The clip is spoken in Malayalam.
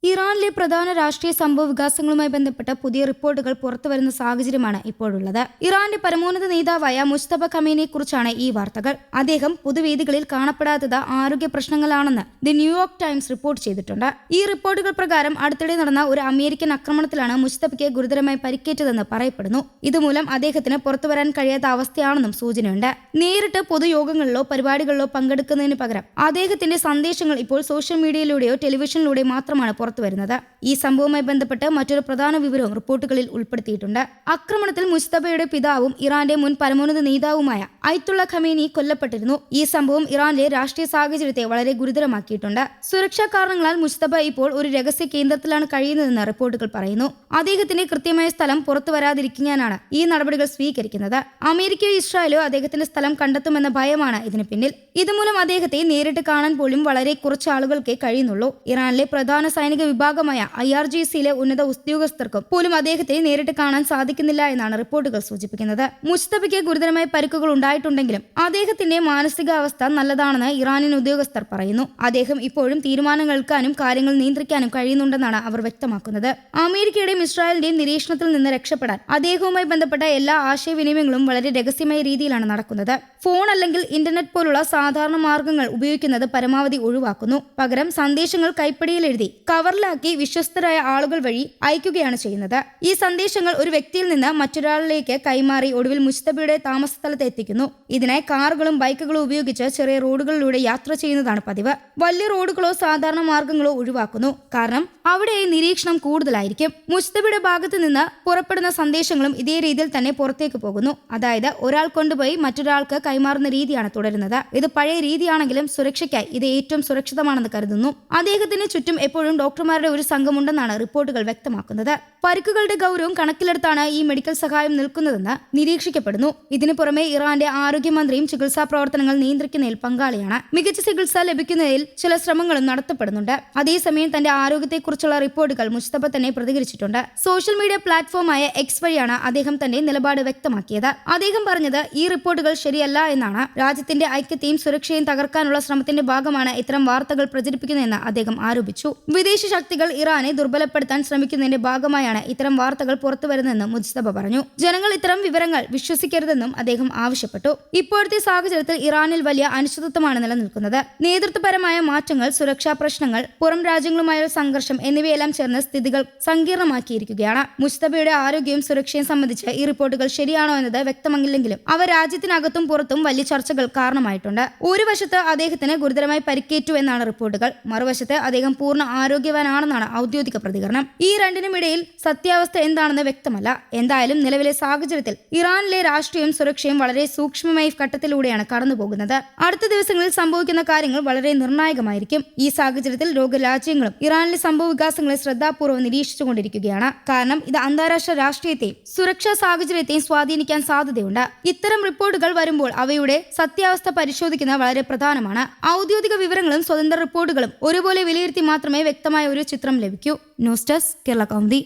ഇറാനിലെ പ്രധാന രാഷ്ട്രീയ സംഭവ വികാസങ്ങളുമായി ബന്ധപ്പെട്ട പുതിയ റിപ്പോർട്ടുകൾ പുറത്തുവരുന്ന സാഹചര്യമാണ് ഇപ്പോഴുള്ളത്. ഇറാന്റെ പരമോന്നത നേതാവായ മുസ്തഫ ഖമേനിയെ കുറിച്ചാണ് ഈ വാർത്തകൾ. അദ്ദേഹം പൊതുവേദികളിൽ കാണപ്പെടാത്തത് ആരോഗ്യ പ്രശ്നങ്ങളാണെന്ന് ദി ന്യൂയോർക്ക് ടൈംസ് റിപ്പോർട്ട് ചെയ്തിട്ടുണ്ട്. ഈ റിപ്പോർട്ടുകൾ പ്രകാരം അടുത്തിടെ നടന്ന ഒരു അമേരിക്കൻ ആക്രമണത്തിലാണ് മുസ്തഫയ്ക്ക് ഗുരുതരമായി പരിക്കേറ്റതെന്ന് പറയപ്പെടുന്നു. ഇതുമൂലം അദ്ദേഹത്തിന് പുറത്തുവരാൻ കഴിയാത്ത അവസ്ഥയാണെന്നും സൂചനയുണ്ട്. നേരിട്ട് പൊതുയോഗങ്ങളിലോ പരിപാടികളിലോ പങ്കെടുക്കുന്നതിന് പകരം അദ്ദേഹത്തിന്റെ സന്ദേശങ്ങൾ ഇപ്പോൾ സോഷ്യൽ മീഡിയയിലൂടെയോ ടെലിവിഷനിലൂടെയോ മാത്രമാണ് പുറത്തുവരുന്നത്. ഈ സംഭവവുമായി ബന്ധപ്പെട്ട് മറ്റൊരു പ്രധാന വിവരവും റിപ്പോർട്ടുകളിൽ ഉൾപ്പെടുത്തിയിട്ടുണ്ട്. ആക്രമണത്തിൽ മുസ്തഫയുടെ പിതാവും ഇറാന്റെ മുൻ പരമോന്നത നേതാവുമായ അയത്തുള്ള ഖമേനി കൊല്ലപ്പെട്ടിരുന്നു. ഈ സംഭവം ഇറാനിലെ രാഷ്ട്രീയ സാഹചര്യത്തെ വളരെ ഗുരുതരമാക്കിയിട്ടുണ്ട്. സുരക്ഷാ കാരണങ്ങളാൽ മുസ്തഫ ഇപ്പോൾ ഒരു രഹസ്യ കേന്ദ്രത്തിലാണ് കഴിയുന്നതെന്ന് റിപ്പോർട്ടുകൾ പറയുന്നു. അദ്ദേഹത്തിന്റെ കൃത്യമായ സ്ഥലം പുറത്തു വരാതിരിക്കാനാണ് ഈ നടപടികൾ സ്വീകരിക്കുന്നത്. അമേരിക്കയോ ഇസ്രായേലോ അദ്ദേഹത്തിന്റെ സ്ഥലം കണ്ടെത്തുമെന്ന ഭയമാണ് ഇതിന് പിന്നിൽ. ഇതുമൂലം അദ്ദേഹത്തെ നേരിട്ട് കാണാൻ പോലും വളരെ കുറച്ച് ആളുകൾക്കേ കഴിയുന്നുള്ളൂ. ഇറാനിലെ പ്രധാന സൈനിക വിഭാഗമായ IRGCയിലെ ഉന്നത ഉദ്യോഗസ്ഥർക്കും പോലും അദ്ദേഹത്തെ നേരിട്ട് കാണാൻ സാധിക്കുന്നില്ല എന്നാണ് റിപ്പോർട്ടുകൾ സൂചിപ്പിക്കുന്നത്. മുസ്തഫയ്ക്ക് ഗുരുതരമായ പരിക്കുകൾ ഉണ്ടായിട്ടുണ്ടെങ്കിലും അദ്ദേഹത്തിന്റെ മാനസികാവസ്ഥ നല്ലതാണെന്ന് ഇറാനിയൻ ഉദ്യോഗസ്ഥർ പറയുന്നു. അദ്ദേഹം ഇപ്പോഴും തീരുമാനങ്ങൾ എടുക്കാനും കാര്യങ്ങൾ നിയന്ത്രിക്കാനും കഴിയുന്നുണ്ടെന്നാണ് അവർ വ്യക്തമാക്കുന്നത്. അമേരിക്കയുടെയും ഇസ്രായേലിന്റെയും നിരീക്ഷണത്തിൽ നിന്ന് രക്ഷപ്പെടാൻ അദ്ദേഹവുമായി ബന്ധപ്പെട്ട എല്ലാ ആശയവിനിമയങ്ങളും വളരെ രഹസ്യമായ രീതിയിലാണ് നടക്കുന്നത്. ഫോൺ അല്ലെങ്കിൽ ഇന്റർനെറ്റ് പോലുള്ള സാധാരണ മാർഗങ്ങൾ ഉപയോഗിക്കുന്നത് പരമാവധി ഒഴിവാക്കുന്നു. പകരം സന്ദേശങ്ങൾ കൈപ്പിടിയിൽ എഴുതി കവറിലാക്കി വിശ്വസ്തരായ ആളുകൾ വഴി അയക്കുകയാണ് ചെയ്യുന്നത്. ഈ സന്ദേശങ്ങൾ ഒരു വ്യക്തിയിൽ നിന്ന് മറ്റൊരാളിലേക്ക് കൈമാറി ഒടുവിൽ മുസ്തഫയുടെ താമസ സ്ഥലത്ത് എത്തിക്കുന്നു. ഇതിനായി കാറുകളും ബൈക്കുകളും ഉപയോഗിച്ച് ചെറിയ റോഡുകളിലൂടെ യാത്ര ചെയ്യുന്നതാണ് പതിവ്. വലിയ റോഡുകളോ സാധാരണ മാർഗങ്ങളോ ഒഴിവാക്കുന്നു. കാരണം അവിടെ നിരീക്ഷണം കൂടുതലായിരിക്കും. മുസ്തഫയുടെ ഭാഗത്ത് നിന്ന് പുറപ്പെടുന്ന സന്ദേശങ്ങളും ഇതേ രീതിയിൽ തന്നെ പുറത്തേക്ക് പോകുന്നു. അതായത് ഒരാൾ കൊണ്ടുപോയി മറ്റൊരാൾക്ക് കൈമാറുന്ന രീതിയാണ് തുടരുന്നത്. ഇത് പഴയ രീതിയാണെങ്കിലും സുരക്ഷയ്ക്കായി ഇത് ഏറ്റവും സുരക്ഷിതമാണെന്ന് കരുതുന്നു. അദ്ദേഹത്തിന് ചുറ്റും എപ്പോഴും ഡോക്ടർമാരുടെ ഒരു സംഘമുണ്ടെന്നാണ് റിപ്പോർട്ടുകൾ വ്യക്തമാക്കുന്നത്. പരിക്കുകളുടെ ഗൗരവം കണക്കിലെടുത്താണ് ഈ മെഡിക്കൽ സഹായം നിൽക്കുന്നതെന്ന് നിരീക്ഷിക്കപ്പെടുന്നു. ഇതിനു പുറമെ ഇറാന്റെ ആരോഗ്യമന്ത്രിയും ചികിത്സാ പ്രവർത്തനങ്ങൾ നിയന്ത്രിക്കുന്നതിൽ പങ്കാളിയാണ്. മികച്ച ചികിത്സ ലഭിക്കുന്നതിൽ ചില ശ്രമങ്ങളും നടത്തപ്പെടുന്നുണ്ട്. അതേസമയം തന്റെ ആരോഗ്യത്തെക്കുറിച്ചുള്ള റിപ്പോർട്ടുകൾ മുസ്തഫ തന്നെ പ്രതികരിച്ചിട്ടുണ്ട്. സോഷ്യൽ മീഡിയ പ്ലാറ്റ്ഫോമായ എക്സ് വഴിയാണ് അദ്ദേഹം തന്റെ നിലപാട് വ്യക്തമാക്കിയത്. അദ്ദേഹം പറഞ്ഞത് ഈ റിപ്പോർട്ടുകൾ ശരിയല്ല എന്നാണ്. രാജ്യത്തിന്റെ ഐക്യത്തെയും സുരക്ഷയും തകർക്കാനുള്ള ശ്രമത്തിന്റെ ഭാഗമാണ് ഇത്തരം വാർത്തകൾ പ്രചരിപ്പിക്കുന്നതെന്ന് അദ്ദേഹം ആരോപിച്ചു. വിദേശ ശക്തികൾ ഇറാനെ ദുർബലപ്പെടുത്താൻ ശ്രമിക്കുന്നതിന്റെ ഭാഗമായാണ് ഇത്തരം വാർത്തകൾ പുറത്തുവരുന്നതെന്നും മുസ്തഫ പറഞ്ഞു. ജനങ്ങൾ ഇത്തരം വിവരങ്ങൾ വിശ്വസിക്കരുതെന്നും അദ്ദേഹം ആവശ്യപ്പെട്ടു. ഇപ്പോഴത്തെ സാഹചര്യത്തിൽ ഇറാനിൽ വലിയ അനിശ്ചിതത്വമാണ് നിലനിൽക്കുന്നത്. നേതൃത്വപരമായ മാറ്റങ്ങൾ, സുരക്ഷാ പ്രശ്നങ്ങൾ, പുറം രാജ്യങ്ങളുമായുള്ള സംഘർഷം എന്നിവയെല്ലാം ചേർന്ന് സ്ഥിതികൾ സങ്കീർണമാക്കിയിരിക്കുകയാണ്. മുസ്തഫയുടെ ആരോഗ്യവും സുരക്ഷയും സംബന്ധിച്ച് ഈ റിപ്പോർട്ടുകൾ ശരിയാണോ എന്നത് വ്യക്തമല്ലെങ്കിലും അവ രാജ്യത്തിനകത്തും പുറത്തും വലിയ ചർച്ചകൾ കാരണമായിട്ടുണ്ട്. ഒരു വശത്ത് അദ്ദേഹത്തിന് ഗുരുതരമായി പരിക്കേറ്റു എന്നാണ് റിപ്പോർട്ടുകൾ. മറുവശത്ത് അദ്ദേഹം പൂർണ്ണ ആരോഗ്യവാനാണെന്നാണ് ഔദ്യോഗിക പ്രതികരണം. ഈ രണ്ടിനുമിടയിൽ സത്യാവസ്ഥ എന്താണെന്ന് വ്യക്തമല്ല. എന്തായാലും നിലവിലെ സാഹചര്യത്തിൽ ഇറാനിലെ രാഷ്ട്രീയവും സുരക്ഷയും വളരെ സൂക്ഷ്മമായ ഘട്ടത്തിലൂടെയാണ് കടന്നുപോകുന്നത്. അടുത്ത ദിവസങ്ങളിൽ സംഭവിക്കുന്ന കാര്യങ്ങൾ വളരെ നിർണായകമായിരിക്കും. ഈ സാഹചര്യത്തിൽ ലോകരാജ്യങ്ങളും ഇറാനിലെ സംഭവ വികാസങ്ങളെ ശ്രദ്ധാപൂർവ്വം നിരീക്ഷിച്ചുകൊണ്ടിരിക്കുകയാണ്. കാരണം ഇത് അന്താരാഷ്ട്ര രാഷ്ട്രീയത്തെയും സുരക്ഷാ സാഹചര്യത്തെയും സ്വാധീനിക്കാൻ സാധ്യതയുണ്ട്. ഇത്തരം റിപ്പോർട്ടുകൾ വരുമ്പോൾ അവയുടെ സത്യാവസ്ഥ പരിശോധിക്കുന്നത് വളരെ പ്രധാനമാണ്. ഔദ്യോഗിക വിവരങ്ങളും സ്വതന്ത്ര റിപ്പോർട്ടുകളും ഒരുപോലെ വിലയിരുത്തി മാത്രമേ വ്യക്തമായ ഒരു ചിത്രം ലഭിക്കൂ. News desk Kerala Kaumudi.